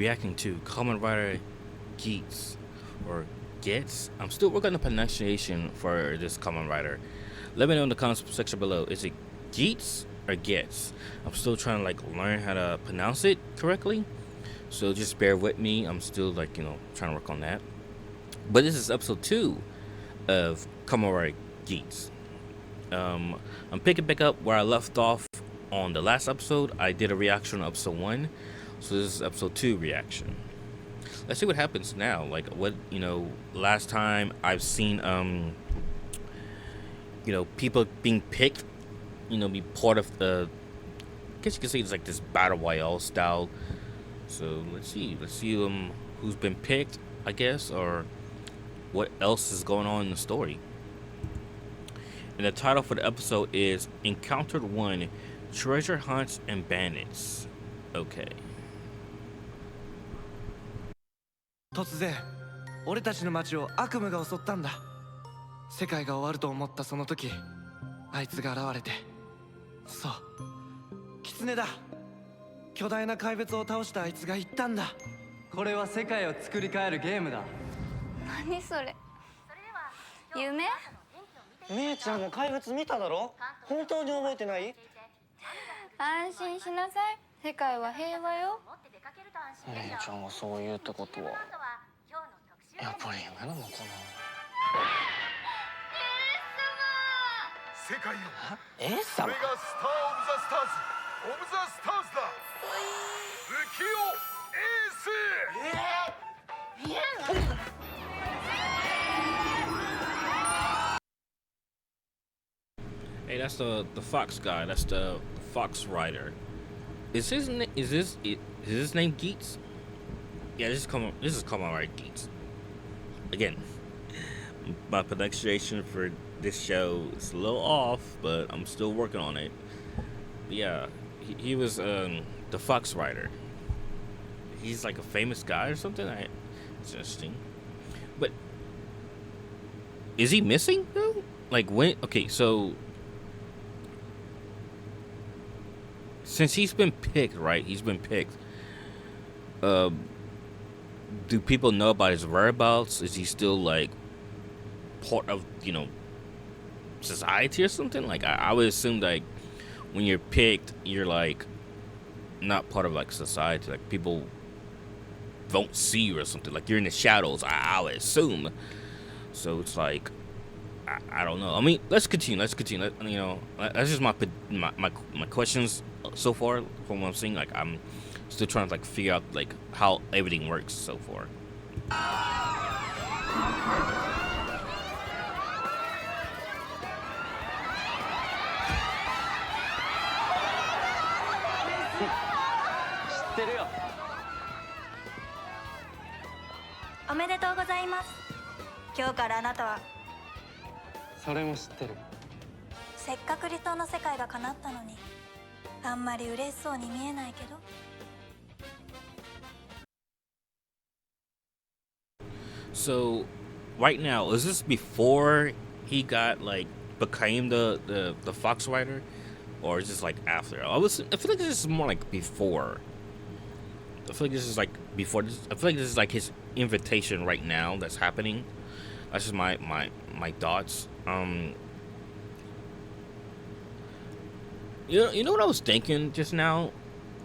reacting to Kamen Rider Geats or Gets. I'm still working on the pronunciation for this Kamen Rider. Let me know in the comments section below. Is it Geats or Gets? I'm still trying to learn how to pronounce it correctly. So just bear with me. I'm still trying to work on that. But this is episode 2 of Kamen Rider Geats. I'm picking back up where I left off on the last episode. I did a reaction on episode 1. So this is episode 2 reaction. Let's see what happens now. Last time I've seen people being picked, be part of the, I guess you could say it's like this battle royale style. So let's see who's been picked, I guess, or what else is going on in the story. And the title for the episode is Encountered 1, Treasure Hunts and Bandits. Okay. 突然俺たちの町を悪夢が襲ったんだ。世界が終わると思ったその時、あいつが現れて、そう狐だ。巨大な怪物を倒したあいつが言ったんだ。これは世界を作り変えるゲームだ。何それ、夢？姉ちゃんも怪物見ただろ。本当に覚えてない？安心しなさい、世界は平和よ。姉ちゃんがそう言うってことはやっぱり夢なのかな。世界よ、エース様。これがスター・オブ・ザ・スターズ、オブ・ザ・スターズだ。浮世エース。Hey, that's the Fox guy. That's the Fox Rider. Is his name Geats? Yeah, this is Kamen Rider Geats. Again, my pronunciation for this show is a little off, but I'm still working on it. But yeah, he was the Fox Rider. He's like a famous guy or something. It's interesting. But is he missing though? Like when? Okay, so since he's been picked, right? He's been picked. Do people know about his whereabouts? Is he still like part of society or something? Like I would assume like when you're picked, you're like not part of like society. Like people don't see you or something. Like you're in the shadows. I would assume. So it's like I don't know. I mean, let's continue. That's just my questions so far from what I'm seeing. Like I'm still trying to figure out how everything works so far. 知ってるよ。おめでとうございます。今日からあなたは。それも知ってる。せっかく理想の世界が叶ったのに、あんまり嬉しそうに見えないけど。So, right now, is this before he got became the Fox Rider, or is this after? I feel like this is more before. I feel like this is before. I feel like this is his invitation right now that's happening. That's just my thoughts. You know what I was thinking just now?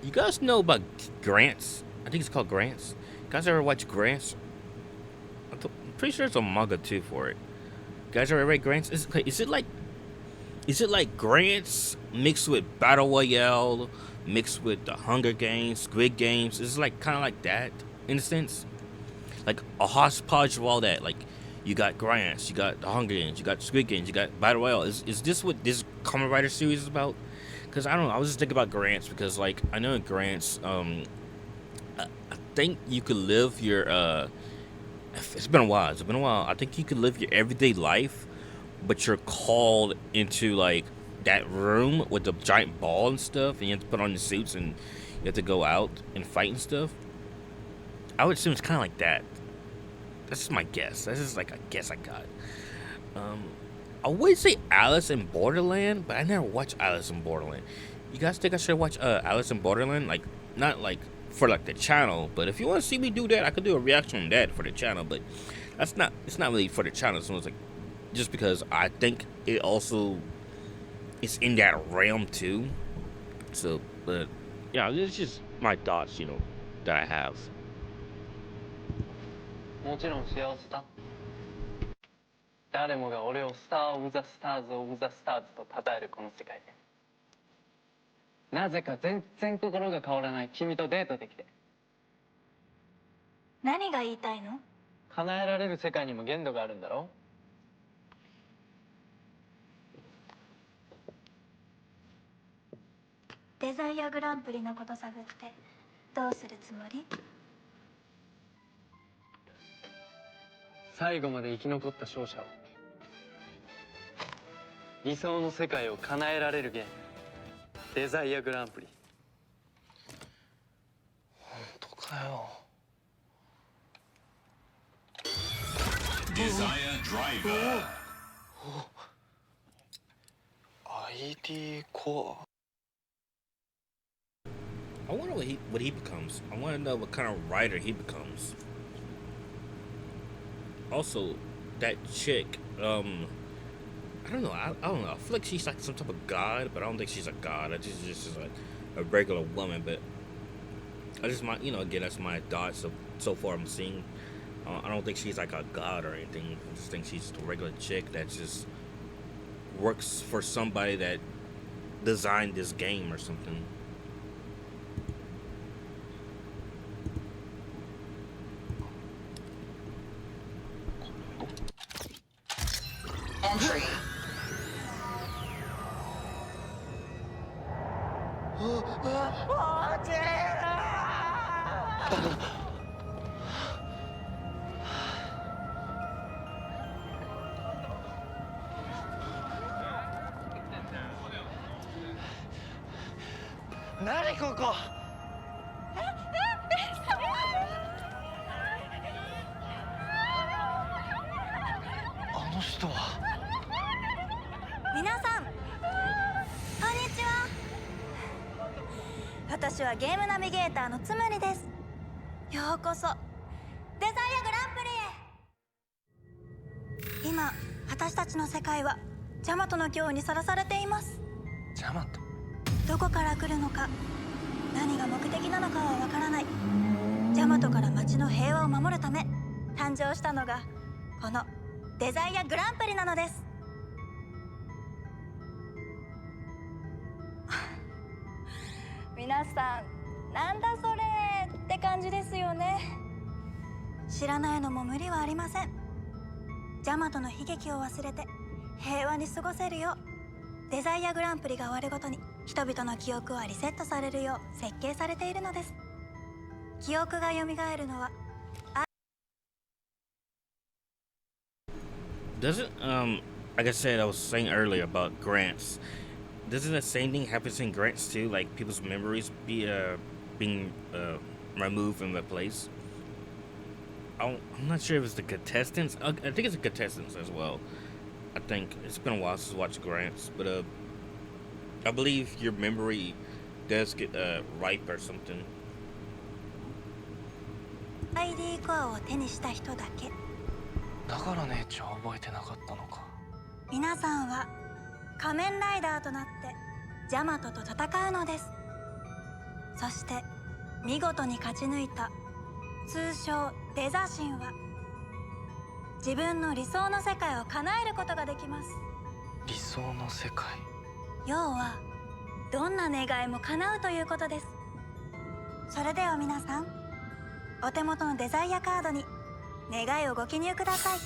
You guys know about Grants? I think it's called Grants. You guys ever watch Grants? I'm pretty sure it's a manga too for it. You guys ever read Grants? Is it like Grants mixed with Battle Royale, mixed with the Hunger Games, Squid Games? Is it kind of like that in a sense? Like a hodgepodge of all that. Like you got Grants, you got the Hunger Games, you got Squid Games, you got Battle Royale. Is this what this Kamen Rider series is about? Because I don't know. I was just thinking about Grants because I know in Grants, I think you could live your it's been a while. I think you could live your everyday life, but you're called into that room with the giant ball and stuff, and you have to put on the suits and you have to go out and fight and stuff. I would assume it's kind of like that. That's just my guess. That's just a guess I got. I would say Alice in Borderland, but I never watched Alice in Borderland. You guys think I should watch Alice in Borderland? Not for like the channel. But if you want to see me do that, I could do a reaction on that for the channel. But it's not really for the channel. So it's like just because I think it also is in that realm too. So, but yeah, it's just my thoughts, you know, that I have. もちろん幸せだ。誰もが俺をスター・オブ・ザ・スターズ・オブ・ザ・スターズと称えるこの世界で、なぜか全然心が変わらない君とデートできて。何が言いたいの？叶えられる世界にも限度があるんだろ。デザイアグランプリのこと探ってどうするつもり？最後まで生き残った勝者を理想の世界を叶えられるゲーム、デザイアグランプリ。本当かよ。Desire Driver. ID コア。 I wonder what he becomes. I want to know what kind of rider he becomes. Also, that chick, I don't know. I don't know. I feel like she's like some type of god, but I don't think she's a god. I just like a regular woman. But I just might, you know, again, that's my thoughts so far I'm seeing. I don't think she's like a god or anything. I just think she's just a regular chick that just works for somebody that designed this game or something. Entry. 何ここ？あの人は。皆さんこんにちは。私はゲームナビゲーターのつむりです。ようこそデザイアグランプリへ。今私たちの世界はジャマトの脅威にさらされています。ジャマト。どこから来るのか、何が目的なのかはわからない。ジャマトから街の平和を守るため誕生したのがこのデザイアグランプリなのです。皆さん、なんだそれって感じですよね。知らないのも無理はありません。ジャマトの悲劇を忘れて平和に過ごせるよう、デザイアグランプリが終わるごとに人々の記憶はリセットされるよう設計されているのです。記憶が蘇るのはDoesn't like I said, I was saying earlier about grants. Doesn't the same thing happen in grants too? Like people's memories being removed from the place. I'm not sure if it's the contestants. I think it's the contestants as well. I think it's been a while since I watched grants, but I believe your memory does get ripe or something. ID コアを手にした人だけ。だから姉ちゃん覚えてなかったのか。皆さんは仮面ライダーとなってジャマトと戦うのです。そして見事に勝ち抜いた通称デザ神は自分の理想の世界を叶えることができます。理想の世界。要はどんな願いも叶うということです。それでは皆さん、お手元のデザイアカードに願いをご記入ください。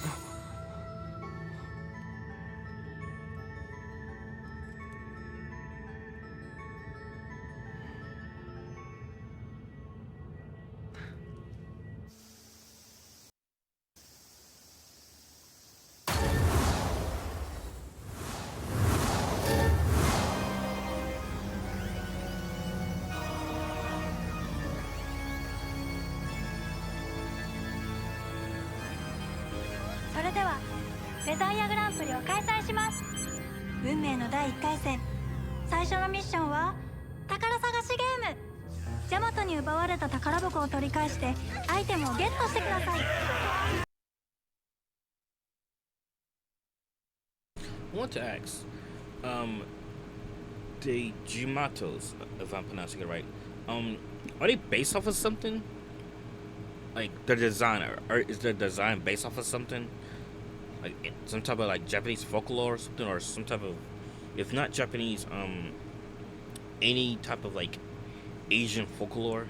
それではデザイアグランプリを開催します。運命の第1回戦、最初のミッションは宝探しゲーム。ジャマトに奪われた宝箱を取り返してアイテムをゲットしてください。 I want to ask, the Jimatos, if I'm pronouncing it right, are they based off of something? Like their design, or is their design based off of something? Like some type of like Japanese folklore or something, or some type of, if not Japanese, any type of like Asian folklore.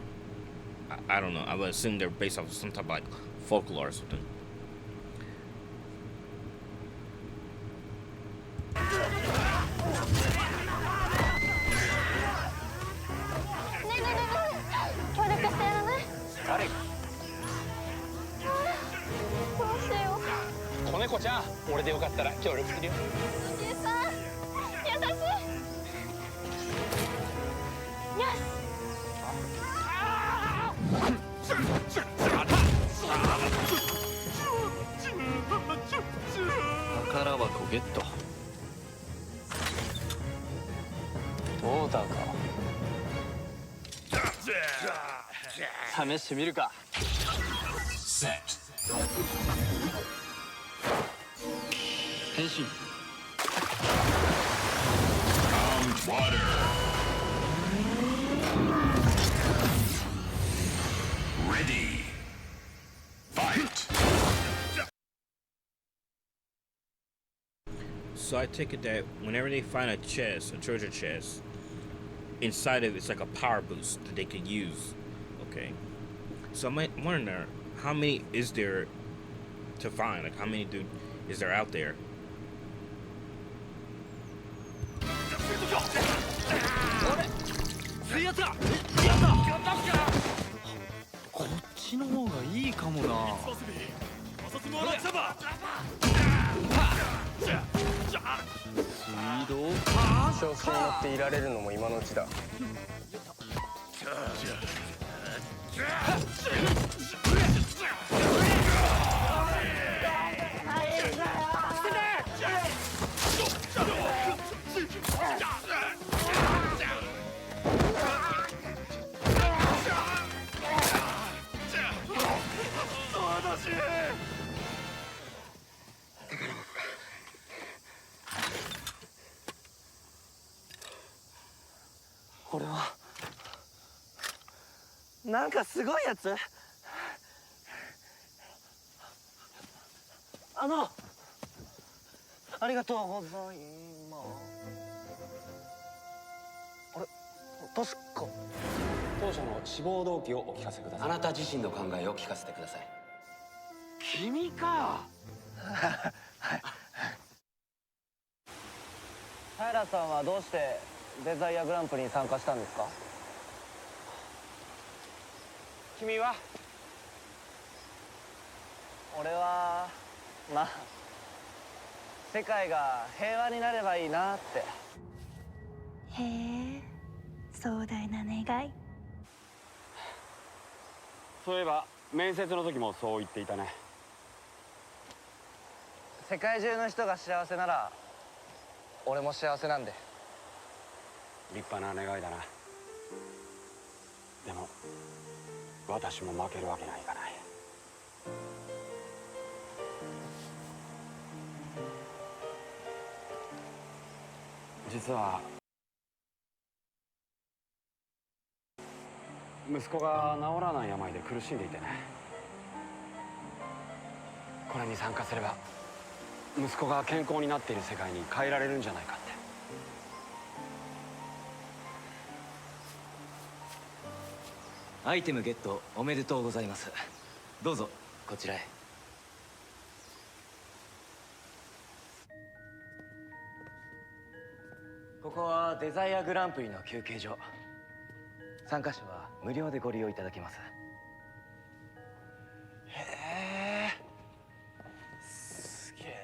I don't know. I would assume they're based off of some type of like folklore or something. 協力してやらない？誰が？どうしよう。子猫ちゃん、俺でよかったら協力するよ。おじさん、優しい。よし。宝箱ゲット。オーダーか。試してみるか。変身。Ready. Fight. So I take it that whenever they find a chest, a treasure chest, inside of it's like a power boost that they could use. Okay. So I'm wondering, how many is there to find? Like how many is there out there? こっちの方がいいかもな。水道？調子に乗っていられるのも今のうちだ。これはなんかすごいやつ。ありがとうございます。あれ、確か当初の志望動機をお聞かせください。あなた自身の考えを聞かせてください。君か。平さんはどうしてデザイアグランプリに参加したんですか？君は？俺はまあ世界が平和になればいいなって。へえ、壮大な願い。そういえば面接の時もそう言っていたね。世界中の人が幸せなら俺も幸せなんで。立派な願いだな。でも私も負けるわけにはいかない。実は息子が治らない病で苦しんでいてね。これに参加すれば息子が健康になっている世界に変えられるんじゃないかって。アイテムゲットおめでとうございます。どうぞこちらへ。ここはデザイアグランプリの休憩所。参加者は無料でご利用いただけます。へえ、すげえ。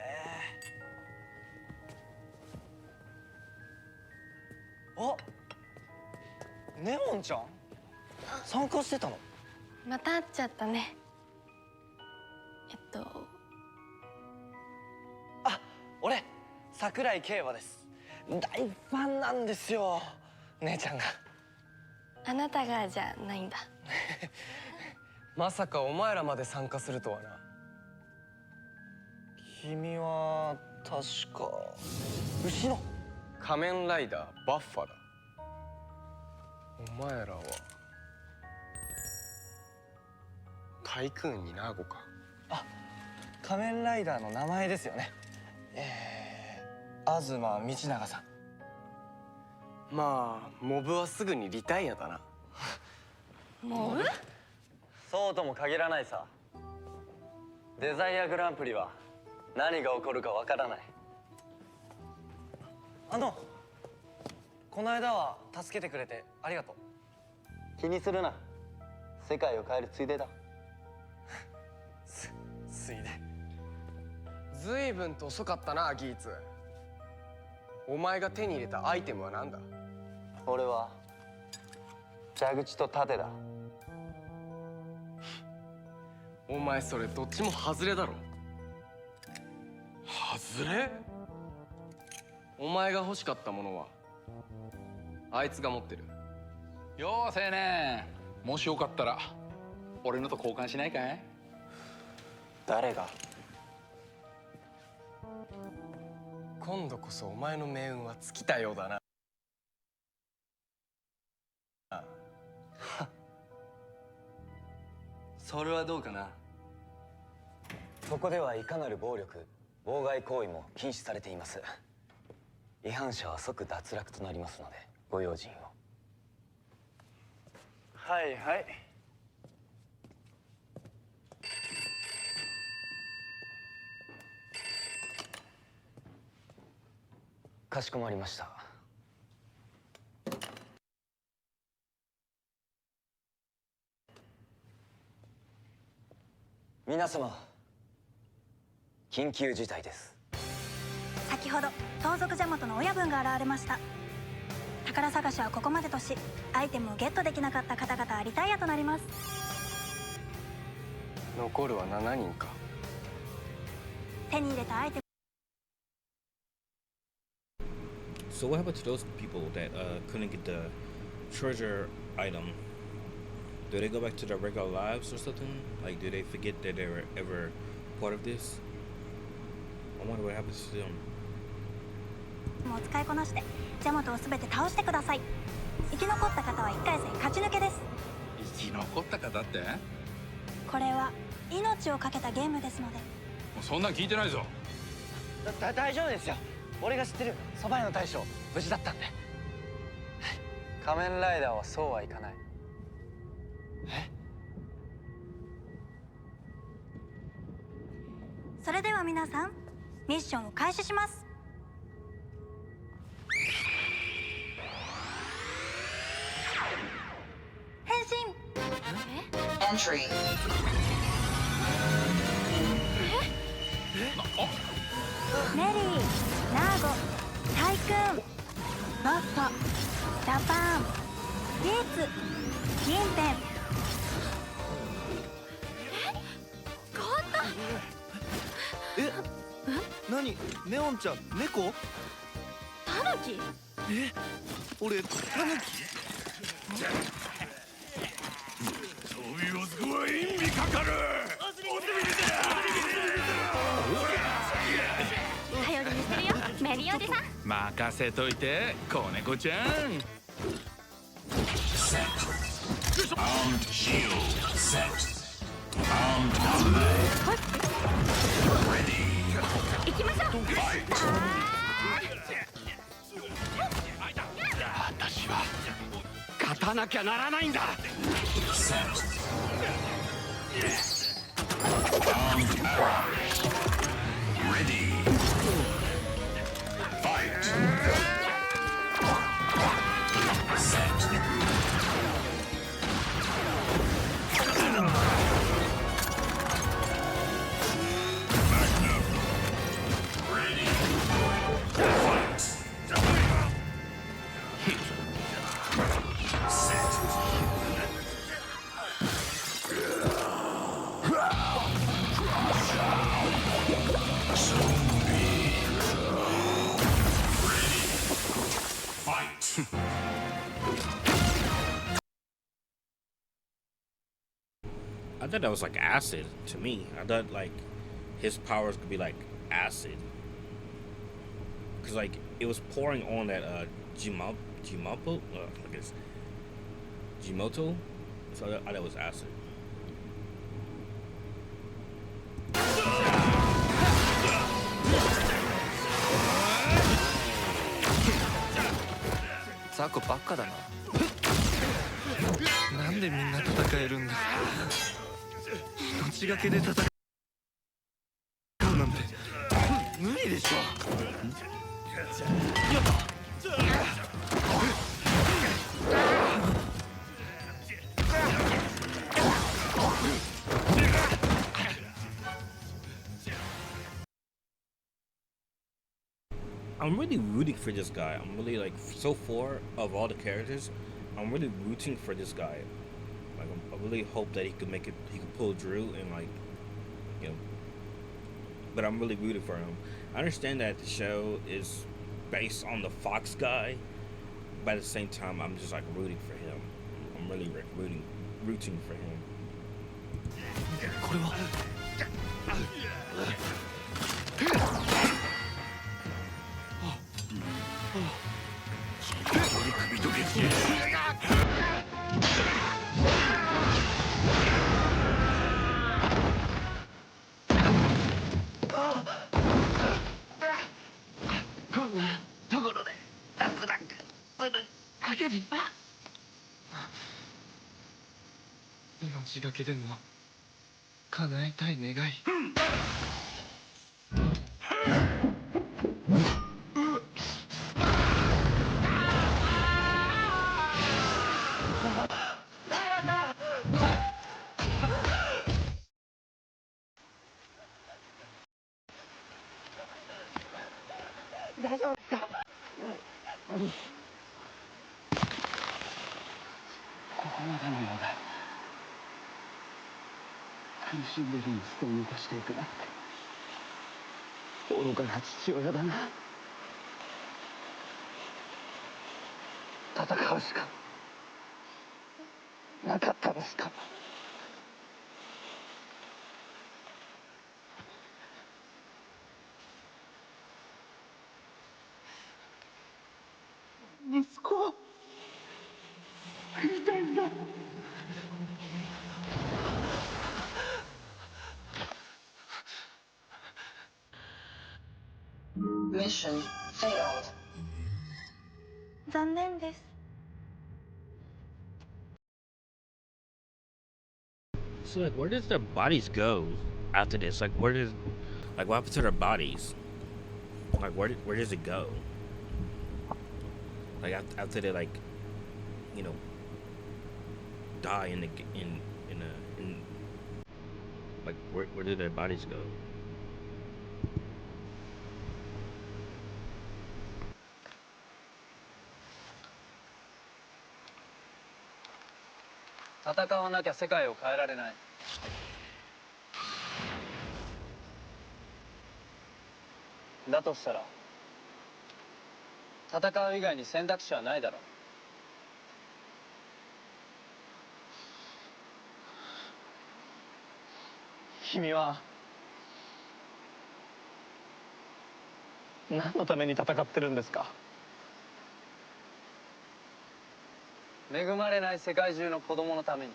あ、ネモンちゃん参加してたの？また会っちゃったね。あ、俺桜井景和です。大ファンなんですよ、姉ちゃんが。あなたがじゃないんだ。まさかお前らまで参加するとはな。君は確か牛の仮面ライダーバッファだ。お前らはタイクーンにナーゴか。あ、仮面ライダーの名前ですよね。東道長さん。まあモブはすぐにリタイアだな。モブ？そうとも限らないさ。デザイアグランプリは何が起こるかわからない。この間は助けてくれてありがとう。気にするな。世界を変えるついでだ。ついで。ずいぶんと遅かったな、ギーツ。お前が手に入れたアイテムは何だ？俺は蛇口と盾だ。お前それどっちも外れだろ。外れ？お前が欲しかったものはあいつが持ってる。よう青年、もしよかったら俺のと交換しないかい？誰が？今度こそお前の命運は尽きたようだな。それはどうかな。ここではいかなる暴力、妨害行為も禁止されています。違反者は即脱落となりますのでご用心を。はいはい。かしこまりました。皆様、緊急事態です。先ほど盗賊ジャマトの親分が現れました。宝探しはここまでとし、アイテムをゲットできなかった方々はリタイアとなります。残るは7人か。手に入れたアイテム So what happened to those people that couldn't get the treasure item? Do they go back to their regular lives or something? Like, do they forget that they were ever part of this? I wonder what happens to them. を使いこなしてジャマトを全て倒してください。生き残った方は1回戦勝ち抜けです。生き残った方って？もこれは命を懸けたゲームですので。うそんなん聞いてないぞ。大丈夫ですよ。俺が知ってる蕎麦屋の大将無事だったんで。仮面ライダーはそうはいかない。それでは皆さん、ミッションを開始します。変身。Entry. メリー、ナーゴ、タイクーン、バッファ、ジャパン、ギーツ、銀ペン。変わった。何？ネオンちゃん、猫？タヌキ？俺、タヌキ？飛びをつくは意味かかる。頼りにしてるよ、メリーおじさん。任せといて、子猫ちゃん。Armed shield set. Armed ready. 行きましょう。私は勝たなきゃならないんだ。Set. Armed arrow. Ready. Fight. Set. Magnum. Ready. Fight. Set. thought that was like acid to me. I thought like his powers could be like acid, cause like it was pouring on that Jimapo, I guess Jimoto. So I thought it was acid. 雑魚ばっかだな。なんでみんな戦えるんだ。命がけで戦うなんて無理でしょ。やった。I'm really rooting for this guy. I'm really like so far of all the characters, I'm really rooting for this guy. Like I really hope that he could make it. He could pull Drew and like, you know. But I'm really rooting for him. I understand that the show is based on the Fox guy, but at the same time, I'm just like rooting for him. I'm really rooting for him. これは。こんなところで脱落するわけには。命がけでも叶えたい願い。大丈夫ですか。ここまでのようだ。苦しんでる息子を残していくなんて愚かな父親だな。戦うしかなかったですか。息子を見たんだ。Mission failed. 残念です。 So like, where does their bodies go after this? Like, what happened to their bodies? Like, where does it go? Like after they like, you know, die in like where do their bodies go? 戦わなきゃ世界を変えられない。だとしたら戦う以外に選択肢はないだろう。君は何のために戦ってるんですか。恵まれない世界中の子供のために。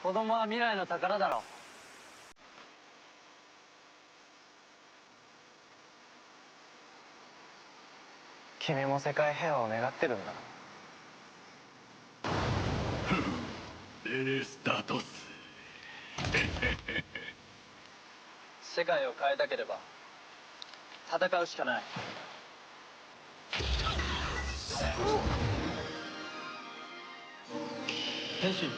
子供は未来の宝だろう。君も世界平和を願ってるんだ。スタートス。世界を変えたければ戦うしかない。変身。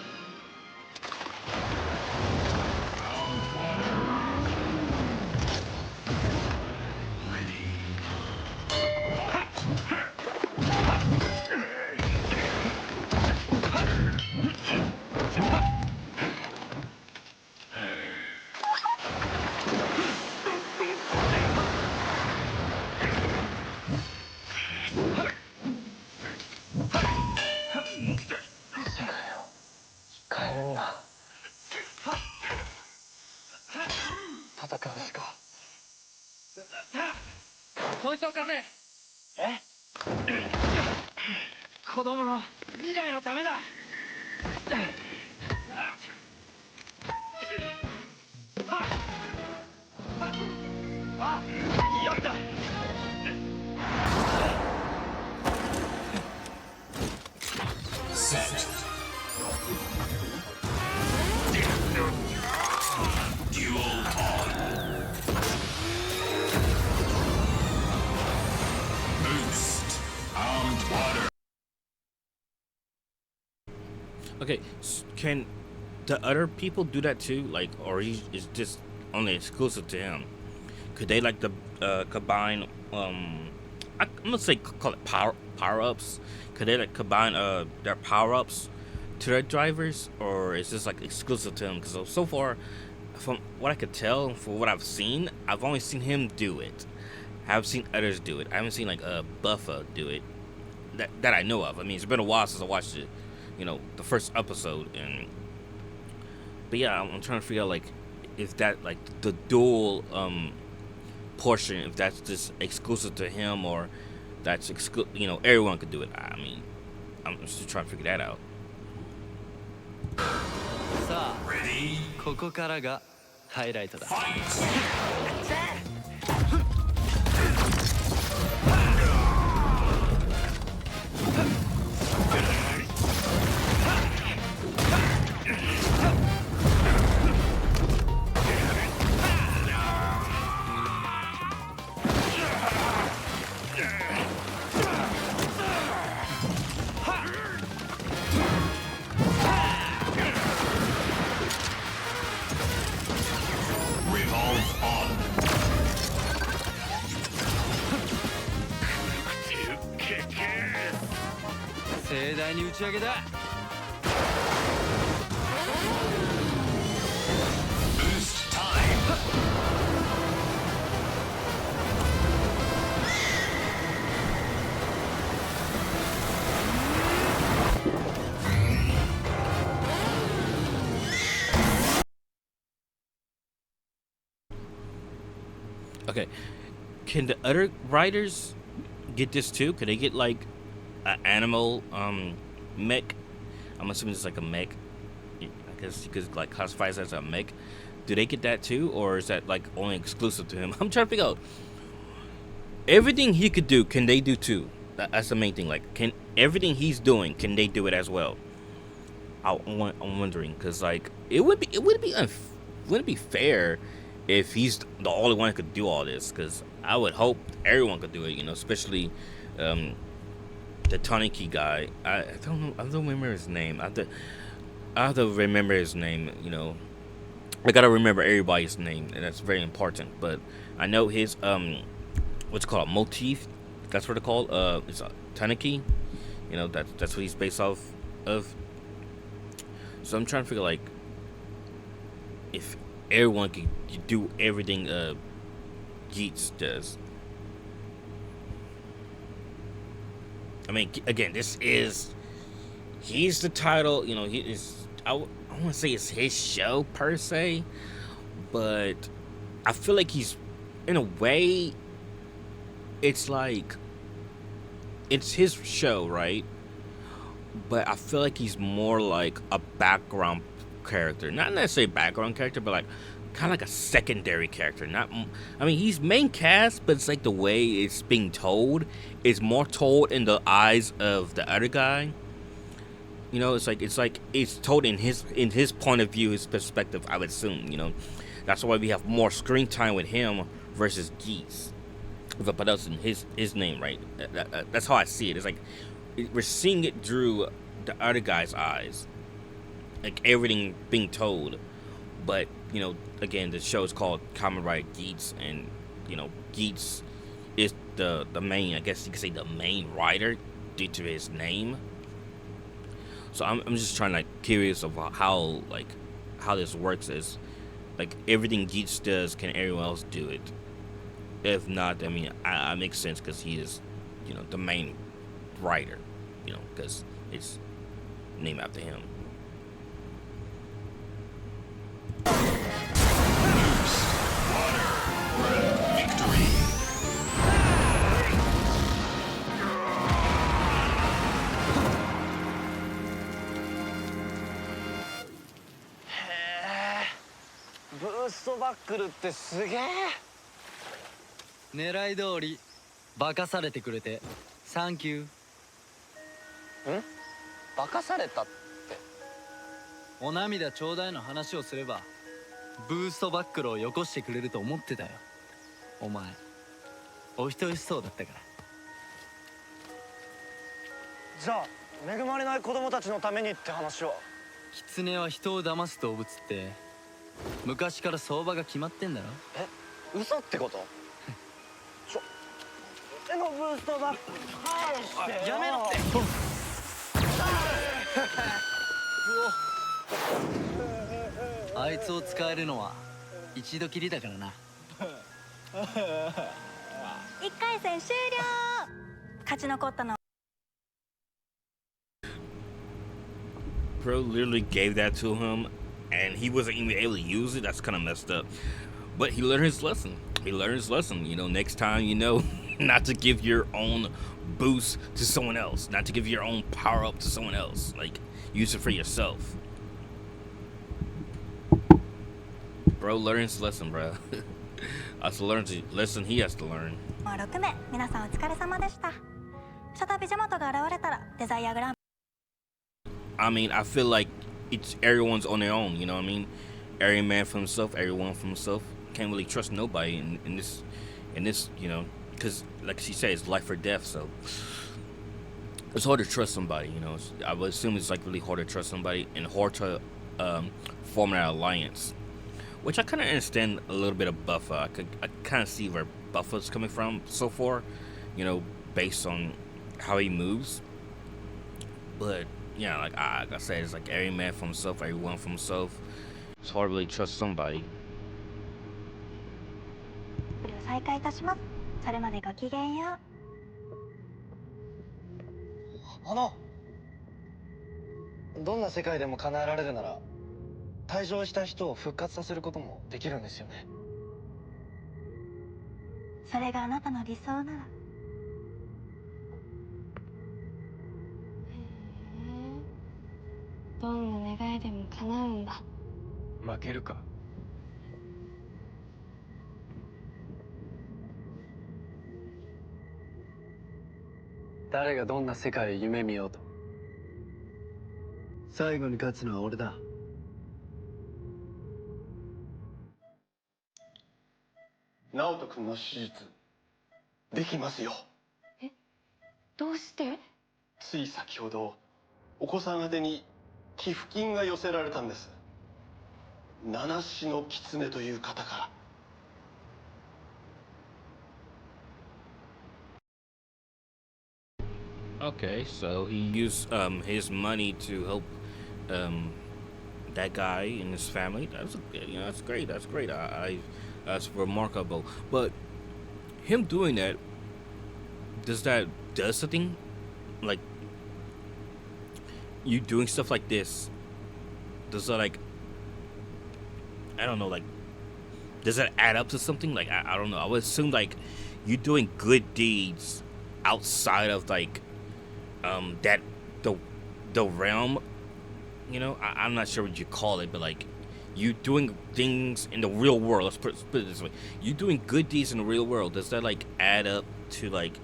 世界をだ。戦うしか。こいつを貸せ。え？子供の未来のためだ。あ、やった。Set. Duel on. Boost. Armed water. Okay, can the other people do that too? Like, or is just only exclusive to him? Could they like the combine? I'm gonna say call it power ups. Could they like combine their power ups to their drivers, or is this like exclusive to him? Because so far, from what I could tell, from what I've seen, I've only seen him do it. I've seen others do it. I haven't seen like Buffa do it that I know of. I mean, it's been a while since I watched it. You know, the first episode, but yeah, I'm trying to figure out like if that like the dual portion, if that's just exclusive to him or that's you know, everyone could do it. I mean, I'm just trying to figure that out. さあ、ここからがハイライトだ。盛大に打ち上げだ。Boost time. Okay, can the other riders get this too? Could they get like an animal mech? I'm assuming it's like a mech. I guess you could like classify it as a mech. Do they get that too, or is that like only exclusive to him? I'm trying to figure out everything he could do. Can they do too? That's the main thing. Like, can everything he's doing, can they do it as well? I'm wondering because like it wouldn't be fair if he's the only one who could do all this. Because I would hope everyone could do it. You know, especially the Taniki guy. I don't remember his name. I have to remember his name. You know, I gotta remember everybody's name, and that's very important. But I know his what's it called, motif. That's what it's called. It's Taniki. You know, that's what he's based off of. So I'm trying to figure like if everyone can do everything Geats does. I mean, again, he's the title. You know, he is. I want to say it's his show per se, but I feel like he's, in a way, it's like it's his show, right? But I feel like he's more like a background character, not necessarily background character, but like kind of like a secondary character. I mean, he's main cast, but it's like the way it's being told is more told in the eyes of the other guy. You know, it's told in his point of view, his perspective. I would assume, you know, that's why we have more screen time with him versus Geats. If I pronounce his name right, that's how I see it. It's like we're seeing it through the other guy's eyes, like everything being told. But you know, again, the show is called Kamen Rider Geats, and you know, Geats is the main, I guess you could say, the main rider due to his name. So I'm just trying, like, curious about how this works. Is like everything Geats does, can everyone else do it? If not, I mean, I makes sense because he is, you know, the main writer, you know, because it's named after him. ブーストバックルってすげえ。狙い通り化かされてくれてサンキュー。化かされたって。お涙ちょうだいの話をすればブーストバックルをよこしてくれると思ってたよ。お前お人よしそうだったから。じゃあ恵まれない子供たちのためにって話は。狐は人を騙す動物って昔から相場が決まってんだろ。嘘ってこと？俺のブーストバック返してよ。やめろって。あいつを使えるのは一度きりだからな。1回戦終了。勝ち残ったのは Bro literally gave that to him, and he wasn't even able to use it. That's kind of messed up. But he learned his lesson. He learned his lesson. You know, next time, you know, not to give your own boost to someone else, not to give your own power up to someone else. Like, use it for yourself. Bro learned his lesson, bro. That's a lesson he has to learn. 6名、皆さんお疲れ様でした。再びジャマトが現れたらデザイアグラン I mean, I feel like it's everyone's on their own, you know what I mean? Every man for himself, everyone for himself. Can't really trust nobody in this, you know, because like she said, it's life or death, so it's hard to trust somebody, you know. I would assume it's like really hard to trust somebody and hard to form an alliance, which I kind of understand a little bit of Buffer. I kind of see where Buffer's coming from so far, you know, based on how he moves, but yeah, like I said, it's like every man for himself, everyone for himself. It's hard to really trust somebody. 再開いたします。それまでごきげんよう。どんな世界でも叶えられるなら退場した人を復活させることもできるんですよね。それがあなたの理想なら。へえ、どんな願いでも叶うんだ。負けるか。誰がどんな世界を夢見ようと最後に勝つのは俺だ。直人君の手術できますよ。どうして？つい先ほどお子さん宛てに寄付金が寄せられたんです。七種の狐という方から。Okay, so he used his money to help that guy and his family. That's that's great. That's great. That's remarkable. But him doing that, does something like you doing stuff like this? Does that like I don't know like does that add up to something? Like I don't know. I would assume like you doing good deeds outside of like that the realm, you know, I'm not sure what you call it, but like you doing things in the real world. Let's put it this way: you doing good deeds in the real world. Does that like add up to like,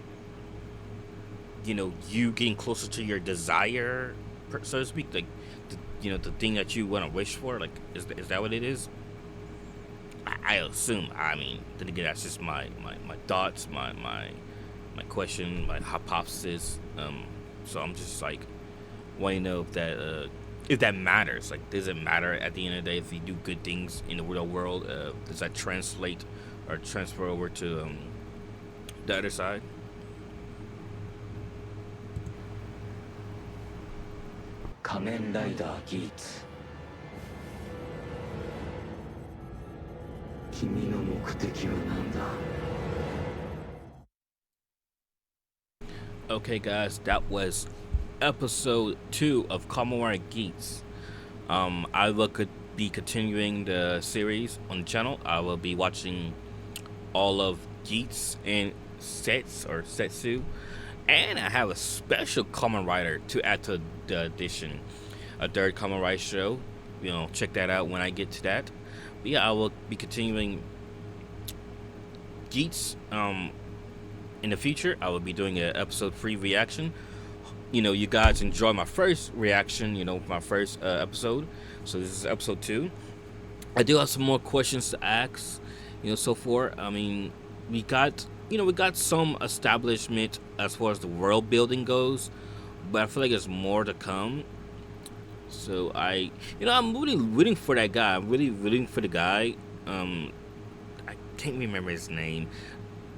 you know, you getting closer to your desire, so to speak? Like, the thing that you want to wish for. Like, is that what it is? I assume. I mean, then again, that's just my thoughts, my question, my hypothesis. So I'm just like wanting to know if that matters. Like, does it matter at the end of the day if you do good things in the real world? Does that translate or transfer over to the other side? Kamen Rider Geats。君の目的は何だ? Okay, guys, that was episode 2 of Kamen Rider Geats. I will be continuing the series on the channel. I will be watching all of Geats and Setsu. And I have a special Kamen Rider to add to the edition. A third Kamen Rider show check that out when I get to that. But yeah, I will be continuing Geats. In the future, I will be doing an episode 3 reaction. You guys enjoy my first reaction, my first episode. So this is episode 2. I do have some more questions to ask, so far. I mean, we got some establishment as far as the world building goes, but I feel like there's more to come. So I'm really rooting for that guy. I'm really rooting for the guy. I can't remember his name.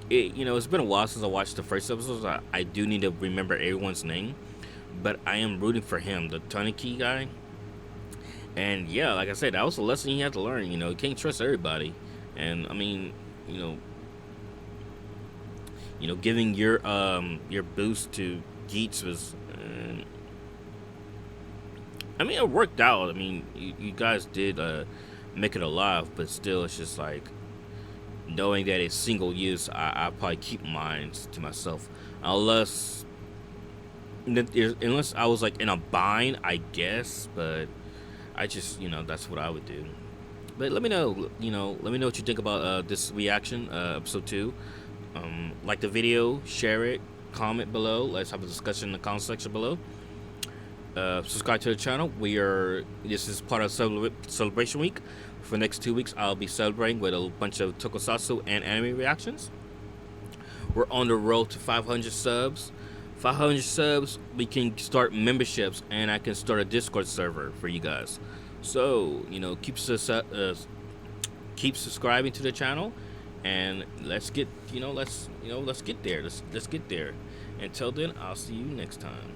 It's been a while since I watched the first episode. So I do need to remember everyone's name, but I am rooting for him, the Taniki guy. And yeah, like I said, that was a lesson you have to learn. You can't trust everybody. And I mean, giving your boost to Geats was, I mean, it worked out. I mean, you guys did make it alive, but still, it's just like knowing that it's single use. I probably keep mine to myself, unless I was like in a bind, I guess. But I just, that's what I would do. But let me know, what you think about this reaction, episode 2. Like the video, share it, comment below. Let's have a discussion in the comment section below. Subscribe to the channel. This is part of Celebration Week. For the next 2 weeks, I'll be celebrating with a bunch of tokusatsu and anime reactions. We're on the road to 500 subs. 500 subs, we can start memberships, and I can start a Discord server for you guys. So, keep subscribing to the channel, and let's get there. Let's get there. Until then, I'll see you next time.